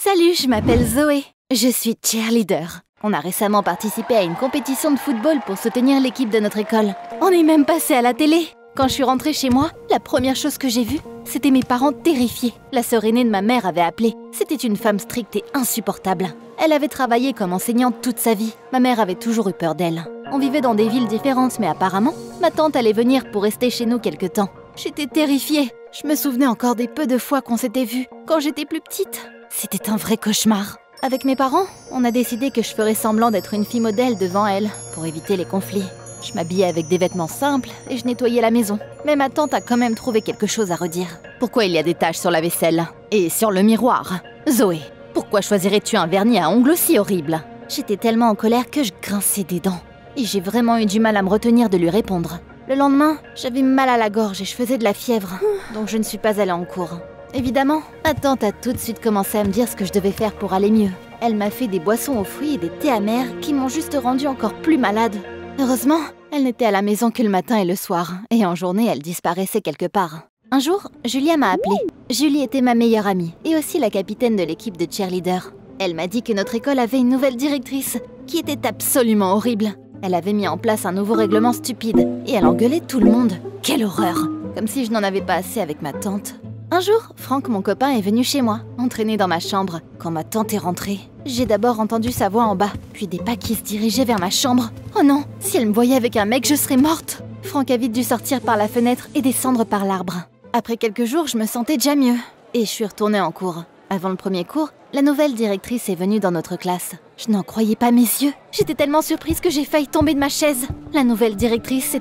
Salut, je m'appelle Zoé. Je suis cheerleader. On a récemment participé à une compétition de football pour soutenir l'équipe de notre école. On est même passé à la télé. Quand je suis rentrée chez moi, la première chose que j'ai vue, c'était mes parents terrifiés. La sœur aînée de ma mère avait appelé. C'était une femme stricte et insupportable. Elle avait travaillé comme enseignante toute sa vie. Ma mère avait toujours eu peur d'elle. On vivait dans des villes différentes, mais apparemment, ma tante allait venir pour rester chez nous quelque temps. J'étais terrifiée. Je me souvenais encore des peu de fois qu'on s'était vus quand j'étais plus petite. C'était un vrai cauchemar. Avec mes parents, on a décidé que je ferais semblant d'être une fille modèle devant elle pour éviter les conflits. Je m'habillais avec des vêtements simples et je nettoyais la maison. Mais ma tante a quand même trouvé quelque chose à redire. Pourquoi il y a des taches sur la vaisselle? Et sur le miroir? Zoé, pourquoi choisirais-tu un vernis à ongles aussi horrible? J'étais tellement en colère que je grinçais des dents. Et j'ai vraiment eu du mal à me retenir de lui répondre. Le lendemain, j'avais mal à la gorge et je faisais de la fièvre. Donc je ne suis pas allée en cours. Évidemment, ma tante a tout de suite commencé à me dire ce que je devais faire pour aller mieux. Elle m'a fait des boissons aux fruits et des thés amers qui m'ont juste rendue encore plus malade. Heureusement, elle n'était à la maison que le matin et le soir, et en journée, elle disparaissait quelque part. Un jour, Julia m'a appelée. Julie était ma meilleure amie, et aussi la capitaine de l'équipe de cheerleader. Elle m'a dit que notre école avait une nouvelle directrice, qui était absolument horrible. Elle avait mis en place un nouveau règlement stupide, et elle engueulait tout le monde. Quelle horreur! Comme si je n'en avais pas assez avec ma tante. Un jour, Franck, mon copain, est venu chez moi, entraîné dans ma chambre, quand ma tante est rentrée. J'ai d'abord entendu sa voix en bas, puis des pas qui se dirigeaient vers ma chambre. Oh non, si elle me voyait avec un mec, je serais morte. Franck a vite dû sortir par la fenêtre et descendre par l'arbre. Après quelques jours, je me sentais déjà mieux, et je suis retournée en cours. Avant le premier cours, la nouvelle directrice est venue dans notre classe. Je n'en croyais pas mes yeux. J'étais tellement surprise que j'ai failli tomber de ma chaise. La nouvelle directrice,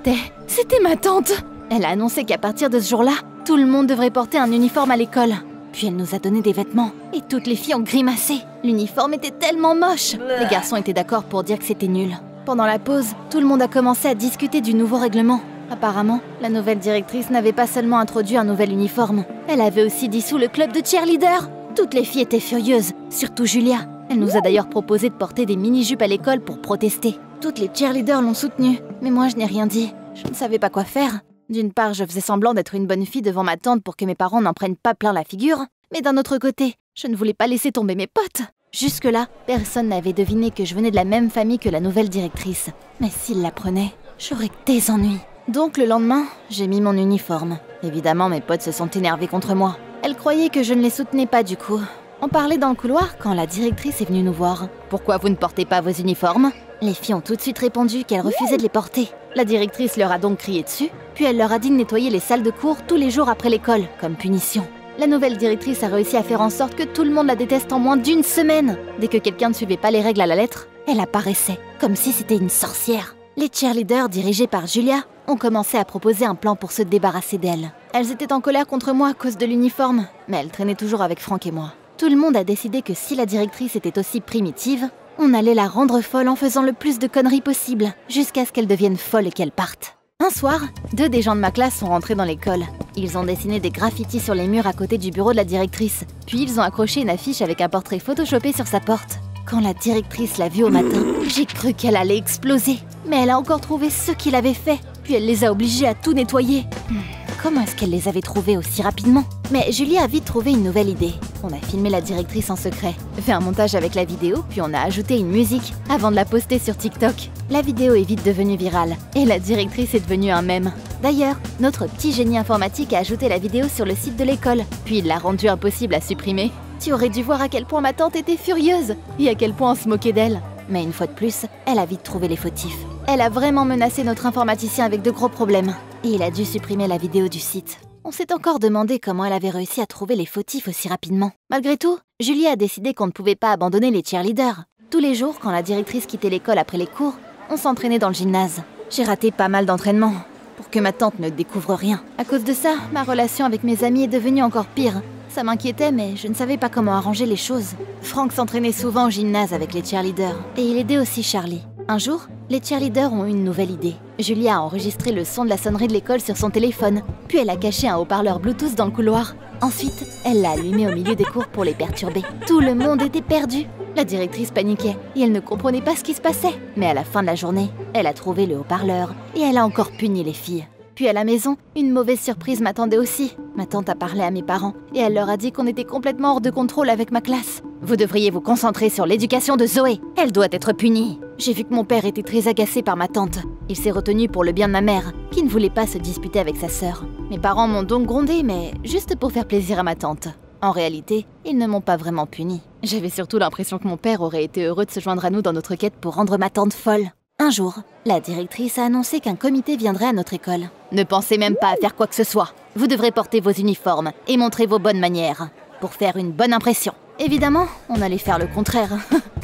c'était ma tante. Elle a annoncé qu'à partir de ce jour-là, tout le monde devrait porter un uniforme à l'école. Puis elle nous a donné des vêtements, et toutes les filles ont grimacé. L'uniforme était tellement moche. Les garçons étaient d'accord pour dire que c'était nul. Pendant la pause, tout le monde a commencé à discuter du nouveau règlement. Apparemment, la nouvelle directrice n'avait pas seulement introduit un nouvel uniforme, elle avait aussi dissous le club de cheerleader. Toutes les filles étaient furieuses, surtout Julia. Elle nous a d'ailleurs proposé de porter des mini-jupes à l'école pour protester. Toutes les cheerleaders l'ont soutenue, mais moi je n'ai rien dit. Je ne savais pas quoi faire. D'une part, je faisais semblant d'être une bonne fille devant ma tante pour que mes parents n'en prennent pas plein la figure, mais d'un autre côté, je ne voulais pas laisser tomber mes potes. Jusque-là, personne n'avait deviné que je venais de la même famille que la nouvelle directrice. Mais s'il l'apprenait, j'aurais que des ennuis. Donc le lendemain, j'ai mis mon uniforme. Évidemment, mes potes se sont énervés contre moi. Elles croyaient que je ne les soutenais pas du coup. On parlait dans le couloir quand la directrice est venue nous voir. « Pourquoi vous ne portez pas vos uniformes ?» Les filles ont tout de suite répondu qu'elles refusaient de les porter. La directrice leur a donc crié dessus, puis elle leur a dit de nettoyer les salles de cours tous les jours après l'école, comme punition. La nouvelle directrice a réussi à faire en sorte que tout le monde la déteste en moins d'une semaine. Dès que quelqu'un ne suivait pas les règles à la lettre, elle apparaissait, comme si c'était une sorcière. Les cheerleaders, dirigés par Julia, ont commencé à proposer un plan pour se débarrasser d'elle. Elles étaient en colère contre moi à cause de l'uniforme, mais elles traînaient toujours avec Franck et moi. Tout le monde a décidé que si la directrice était aussi primitive, on allait la rendre folle en faisant le plus de conneries possible, jusqu'à ce qu'elle devienne folle et qu'elle parte. Un soir, 2 des gens de ma classe sont rentrés dans l'école. Ils ont dessiné des graffitis sur les murs à côté du bureau de la directrice. Puis ils ont accroché une affiche avec un portrait photoshopé sur sa porte. Quand la directrice l'a vue au matin, j'ai cru qu'elle allait exploser. Mais elle a encore trouvé ceux qui l'avaient fait. Puis elle les a obligés à tout nettoyer. Comment est-ce qu'elle les avait trouvés aussi rapidement? Mais Julie a vite trouvé une nouvelle idée. On a filmé la directrice en secret, fait un montage avec la vidéo, puis on a ajouté une musique avant de la poster sur TikTok. La vidéo est vite devenue virale, et la directrice est devenue un mème. D'ailleurs, notre petit génie informatique a ajouté la vidéo sur le site de l'école, puis il l'a rendue impossible à supprimer. Tu aurais dû voir à quel point ma tante était furieuse, et à quel point on se moquait d'elle. Mais une fois de plus, elle a vite trouvé les fautifs. Elle a vraiment menacé notre informaticien avec de gros problèmes, et il a dû supprimer la vidéo du site. On s'est encore demandé comment elle avait réussi à trouver les fautifs aussi rapidement. Malgré tout, Julie a décidé qu'on ne pouvait pas abandonner les cheerleaders. Tous les jours, quand la directrice quittait l'école après les cours, on s'entraînait dans le gymnase. J'ai raté pas mal d'entraînements, pour que ma tante ne découvre rien. À cause de ça, ma relation avec mes amis est devenue encore pire. Ça m'inquiétait, mais je ne savais pas comment arranger les choses. Franck s'entraînait souvent au gymnase avec les cheerleaders, et il aidait aussi Charlie. Un jour, les cheerleaders ont eu une nouvelle idée. Julie a enregistré le son de la sonnerie de l'école sur son téléphone, puis elle a caché un haut-parleur Bluetooth dans le couloir. Ensuite, elle l'a allumé au milieu des cours pour les perturber. Tout le monde était perdu. La directrice paniquait et elle ne comprenait pas ce qui se passait. Mais à la fin de la journée, elle a trouvé le haut-parleur et elle a encore puni les filles. Puis à la maison, une mauvaise surprise m'attendait aussi. Ma tante a parlé à mes parents et elle leur a dit qu'on était complètement hors de contrôle avec ma classe. Vous devriez vous concentrer sur l'éducation de Zoé. Elle doit être punie. J'ai vu que mon père était très agacé par ma tante. Il s'est retenu pour le bien de ma mère, qui ne voulait pas se disputer avec sa sœur. Mes parents m'ont donc grondé, mais juste pour faire plaisir à ma tante. En réalité, ils ne m'ont pas vraiment puni. J'avais surtout l'impression que mon père aurait été heureux de se joindre à nous dans notre quête pour rendre ma tante folle. Un jour, la directrice a annoncé qu'un comité viendrait à notre école. Ne pensez même pas à faire quoi que ce soit. Vous devrez porter vos uniformes et montrer vos bonnes manières, pour faire une bonne impression. Évidemment, on allait faire le contraire.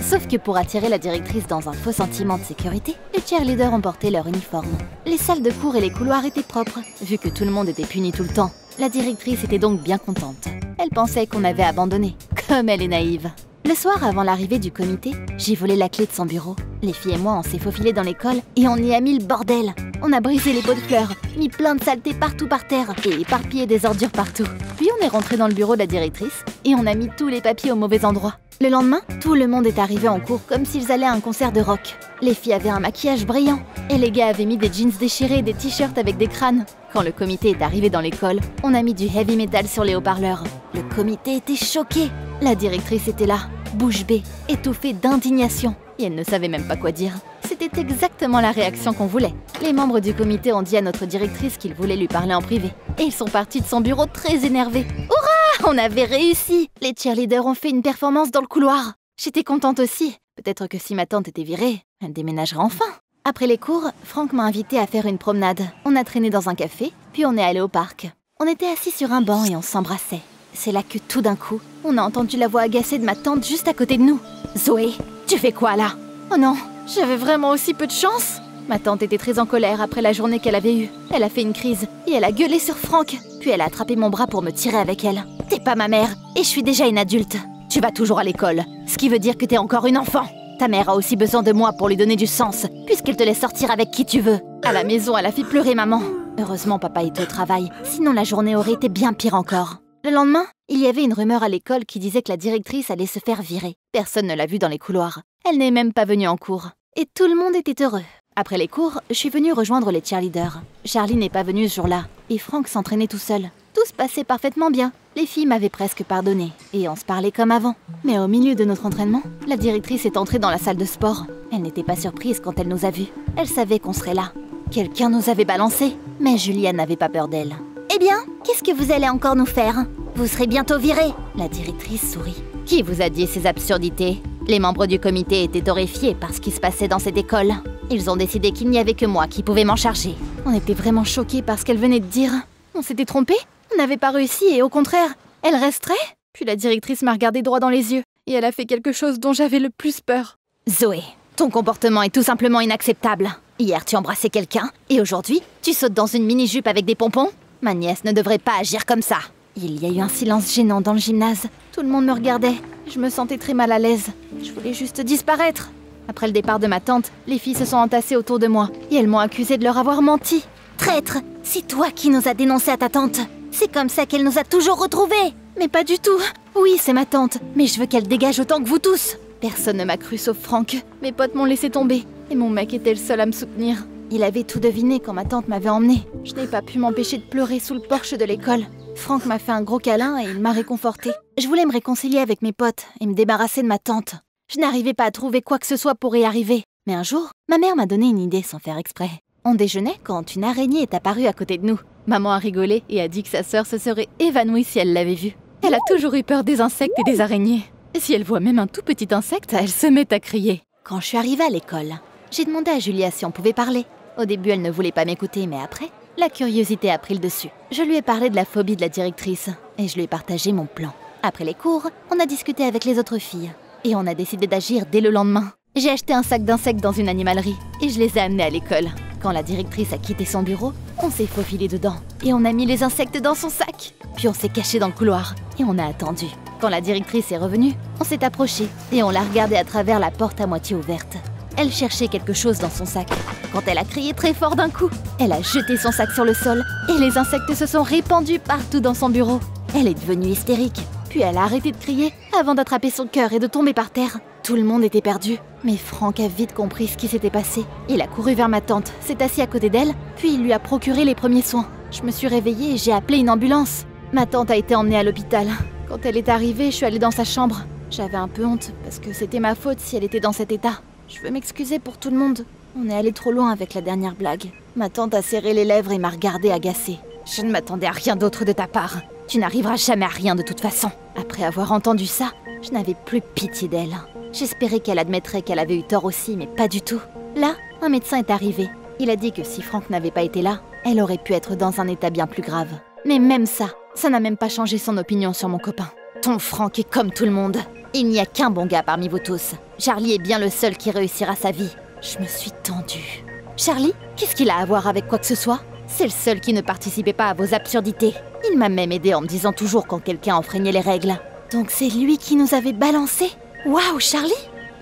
Sauf que pour attirer la directrice dans un faux sentiment de sécurité, les cheerleaders ont porté leur uniforme. Les salles de cours et les couloirs étaient propres, vu que tout le monde était puni tout le temps. La directrice était donc bien contente. Elle pensait qu'on avait abandonné. Comme elle est naïve. Le soir, avant l'arrivée du comité, j'ai volé la clé de son bureau. Les filles et moi, on s'est faufilés dans l'école et on y a mis le bordel. On a brisé les pots de fleurs, mis plein de saletés partout par terre et éparpillé des ordures partout. Puis on est rentré dans le bureau de la directrice et on a mis tous les papiers au mauvais endroit. Le lendemain, tout le monde est arrivé en cours comme s'ils allaient à un concert de rock. Les filles avaient un maquillage brillant et les gars avaient mis des jeans déchirés et des t-shirts avec des crânes. Quand le comité est arrivé dans l'école, on a mis du heavy metal sur les haut-parleurs. Le comité était choqué. La directrice était là, bouche bée, étouffée d'indignation. Et elle ne savait même pas quoi dire. C'était exactement la réaction qu'on voulait. Les membres du comité ont dit à notre directrice qu'ils voulaient lui parler en privé. Et ils sont partis de son bureau très énervés. Hurrah! On avait réussi! Les cheerleaders ont fait une performance dans le couloir. J'étais contente aussi. Peut-être que si ma tante était virée, elle déménagerait enfin. Après les cours, Franck m'a invité à faire une promenade. On a traîné dans un café, puis on est allé au parc. On était assis sur un banc et on s'embrassait. C'est là que tout d'un coup, on a entendu la voix agacée de ma tante juste à côté de nous. Zoé, tu fais quoi là? Oh non, j'avais vraiment aussi peu de chance. Ma tante était très en colère après la journée qu'elle avait eue. Elle a fait une crise et elle a gueulé sur Franck. Puis elle a attrapé mon bras pour me tirer avec elle. T'es pas ma mère et je suis déjà une adulte. Tu vas toujours à l'école, ce qui veut dire que t'es encore une enfant. Ta mère a aussi besoin de moi pour lui donner du sens, puisqu'elle te laisse sortir avec qui tu veux. À la maison, elle a fait pleurer maman. Heureusement, papa était au travail, sinon la journée aurait été bien pire encore. Le lendemain, il y avait une rumeur à l'école qui disait que la directrice allait se faire virer. Personne ne l'a vue dans les couloirs. Elle n'est même pas venue en cours. Et tout le monde était heureux. Après les cours, je suis venue rejoindre les cheerleaders. Charlie n'est pas venue ce jour-là, et Franck s'entraînait tout seul. Tout se passait parfaitement bien. Les filles m'avaient presque pardonné, et on se parlait comme avant. Mais au milieu de notre entraînement, la directrice est entrée dans la salle de sport. Elle n'était pas surprise quand elle nous a vus. Elle savait qu'on serait là. Quelqu'un nous avait balancés, mais Julia n'avait pas peur d'elle. Eh bien, qu'est-ce que vous allez encore nous faire? Vous serez bientôt virés. La directrice sourit. Qui vous a dit ces absurdités? Les membres du comité étaient horrifiés par ce qui se passait dans cette école. Ils ont décidé qu'il n'y avait que moi qui pouvais m'en charger. On était vraiment choqués par ce qu'elle venait de dire. On s'était trompés? On n'avait pas réussi et au contraire, elle resterait? Puis la directrice m'a regardé droit dans les yeux et elle a fait quelque chose dont j'avais le plus peur. Zoé, ton comportement est tout simplement inacceptable. Hier, tu embrassais quelqu'un et aujourd'hui, tu sautes dans une mini-jupe avec des pompons? Ma nièce ne devrait pas agir comme ça. Il y a eu un silence gênant dans le gymnase. Tout le monde me regardait. Je me sentais très mal à l'aise. Je voulais juste disparaître. Après le départ de ma tante, les filles se sont entassées autour de moi et elles m'ont accusée de leur avoir menti. Traître, c'est toi qui nous as dénoncés à ta tante. C'est comme ça qu'elle nous a toujours retrouvés. Mais pas du tout. Oui, c'est ma tante, mais je veux qu'elle dégage autant que vous tous. Personne ne m'a cru sauf Franck. Mes potes m'ont laissé tomber et mon mec était le seul à me soutenir. Il avait tout deviné quand ma tante m'avait emmenée. Je n'ai pas pu m'empêcher de pleurer sous le porche de l'école. Franck m'a fait un gros câlin et il m'a réconfortée. Je voulais me réconcilier avec mes potes et me débarrasser de ma tante. Je n'arrivais pas à trouver quoi que ce soit pour y arriver. Mais un jour, ma mère m'a donné une idée sans faire exprès. On déjeunait quand une araignée est apparue à côté de nous. Maman a rigolé et a dit que sa sœur se serait évanouie si elle l'avait vue. Elle a toujours eu peur des insectes et des araignées. Et si elle voit même un tout petit insecte, elle se met à crier. Quand je suis arrivée à l'école, j'ai demandé à Julia si on pouvait parler. Au début, elle ne voulait pas m'écouter, mais après, la curiosité a pris le dessus. Je lui ai parlé de la phobie de la directrice et je lui ai partagé mon plan. Après les cours, on a discuté avec les autres filles et on a décidé d'agir dès le lendemain. J'ai acheté un sac d'insectes dans une animalerie et je les ai amenés à l'école. Quand la directrice a quitté son bureau, on s'est faufilé dedans et on a mis les insectes dans son sac. Puis on s'est caché dans le couloir et on a attendu. Quand la directrice est revenue, on s'est approché et on l'a regardée à travers la porte à moitié ouverte. Elle cherchait quelque chose dans son sac. Quand elle a crié très fort d'un coup, elle a jeté son sac sur le sol et les insectes se sont répandus partout dans son bureau. Elle est devenue hystérique. Puis elle a arrêté de crier avant d'attraper son cœur et de tomber par terre. Tout le monde était perdu. Mais Franck a vite compris ce qui s'était passé. Il a couru vers ma tante, s'est assis à côté d'elle, puis il lui a procuré les premiers soins. Je me suis réveillée et j'ai appelé une ambulance. Ma tante a été emmenée à l'hôpital. Quand elle est arrivée, je suis allée dans sa chambre. J'avais un peu honte parce que c'était ma faute si elle était dans cet état. Je veux m'excuser pour tout le monde. On est allé trop loin avec la dernière blague. Ma tante a serré les lèvres et m'a regardée agacée. Je ne m'attendais à rien d'autre de ta part. Tu n'arriveras jamais à rien de toute façon. Après avoir entendu ça, je n'avais plus pitié d'elle. J'espérais qu'elle admettrait qu'elle avait eu tort aussi, mais pas du tout. Là, un médecin est arrivé. Il a dit que si Franck n'avait pas été là, elle aurait pu être dans un état bien plus grave. Mais même ça n'a même pas changé son opinion sur mon copain. Ton Franck est comme tout le monde. Il n'y a qu'un bon gars parmi vous tous. Charlie est bien le seul qui réussira sa vie. Je me suis tendue. Charlie, qu'est-ce qu'il a à voir avec quoi que ce soit? C'est le seul qui ne participait pas à vos absurdités. Il m'a même aidé en me disant toujours quand quelqu'un enfreignait les règles. Donc c'est lui qui nous avait balancés? Waouh, Charlie!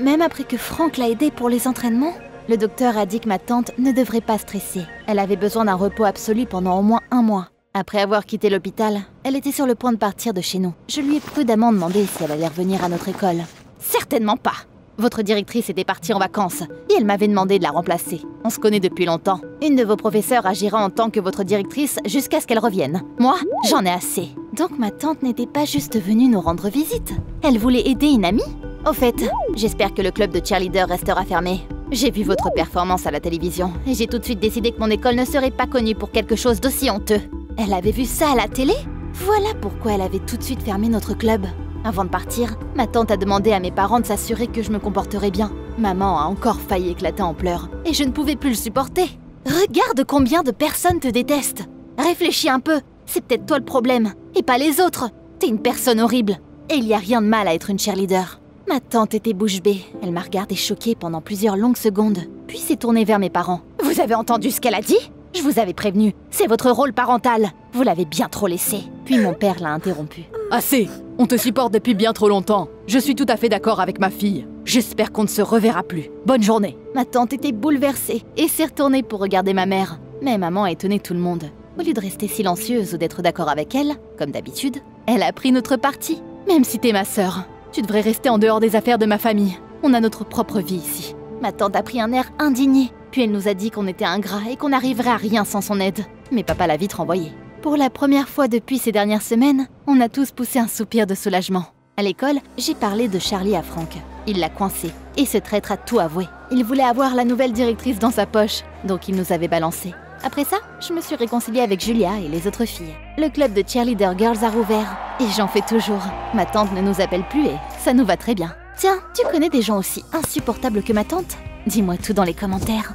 Même après que Franck l'a aidé pour les entraînements? Le docteur a dit que ma tante ne devrait pas stresser. Elle avait besoin d'un repos absolu pendant au moins 1 mois. Après avoir quitté l'hôpital, elle était sur le point de partir de chez nous. Je lui ai prudemment demandé si elle allait revenir à notre école. Certainement pas! Votre directrice était partie en vacances et elle m'avait demandé de la remplacer. On se connaît depuis longtemps. Une de vos professeurs agira en tant que votre directrice jusqu'à ce qu'elle revienne. Moi, j'en ai assez. Donc ma tante n'était pas juste venue nous rendre visite. Elle voulait aider une amie? Au fait, j'espère que le club de cheerleader restera fermé. J'ai vu votre performance à la télévision et j'ai tout de suite décidé que mon école ne serait pas connue pour quelque chose d'aussi honteux. Elle avait vu ça à la télé? Voilà pourquoi elle avait tout de suite fermé notre club. Avant de partir, ma tante a demandé à mes parents de s'assurer que je me comporterais bien. Maman a encore failli éclater en pleurs et je ne pouvais plus le supporter. Regarde combien de personnes te détestent. Réfléchis un peu, c'est peut-être toi le problème et pas les autres. T'es une personne horrible et il n'y a rien de mal à être une cheerleader. Ma tante était bouche bée. Elle m'a regardée choquée pendant plusieurs longues secondes, puis s'est tournée vers mes parents. Vous avez entendu ce qu'elle a dit? Je vous avais prévenu, c'est votre rôle parental. Vous l'avez bien trop laissé. Puis mon père l'a interrompu. Assez! On te supporte depuis bien trop longtemps. Je suis tout à fait d'accord avec ma fille. J'espère qu'on ne se reverra plus. Bonne journée! Ma tante était bouleversée et s'est retournée pour regarder ma mère. Mais maman a étonné tout le monde. Au lieu de rester silencieuse ou d'être d'accord avec elle, comme d'habitude, elle a pris notre parti. Même si t'es ma sœur, tu devrais rester en dehors des affaires de ma famille. On a notre propre vie ici. Ma tante a pris un air indigné. Puis elle nous a dit qu'on était ingrats et qu'on n'arriverait à rien sans son aide. Mais papa l'a vite renvoyée. Pour la première fois depuis ces dernières semaines, on a tous poussé un soupir de soulagement. À l'école, j'ai parlé de Charlie à Franck. Il l'a coincé et ce traître a tout avoué. Il voulait avoir la nouvelle directrice dans sa poche, donc il nous avait balancés. Après ça, je me suis réconciliée avec Julia et les autres filles. Le club de cheerleader girls a rouvert et j'en fais toujours. Ma tante ne nous appelle plus et ça nous va très bien. Tiens, tu connais des gens aussi insupportables que ma tante? Dis-moi tout dans les commentaires.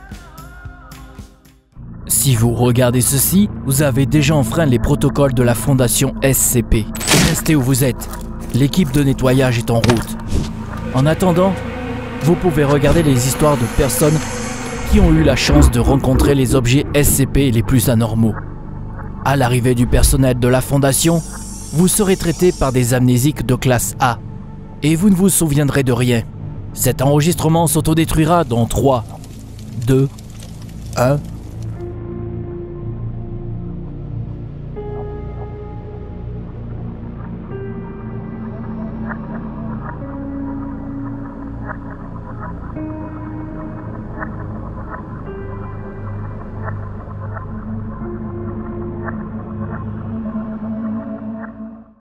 Si vous regardez ceci, vous avez déjà enfreint les protocoles de la fondation SCP. Restez où vous êtes. L'équipe de nettoyage est en route. En attendant, vous pouvez regarder les histoires de personnes qui ont eu la chance de rencontrer les objets SCP les plus anormaux. À l'arrivée du personnel de la fondation, vous serez traité par des amnésiques de classe A et vous ne vous souviendrez de rien. Cet enregistrement s'autodétruira dans 3, 2, 1...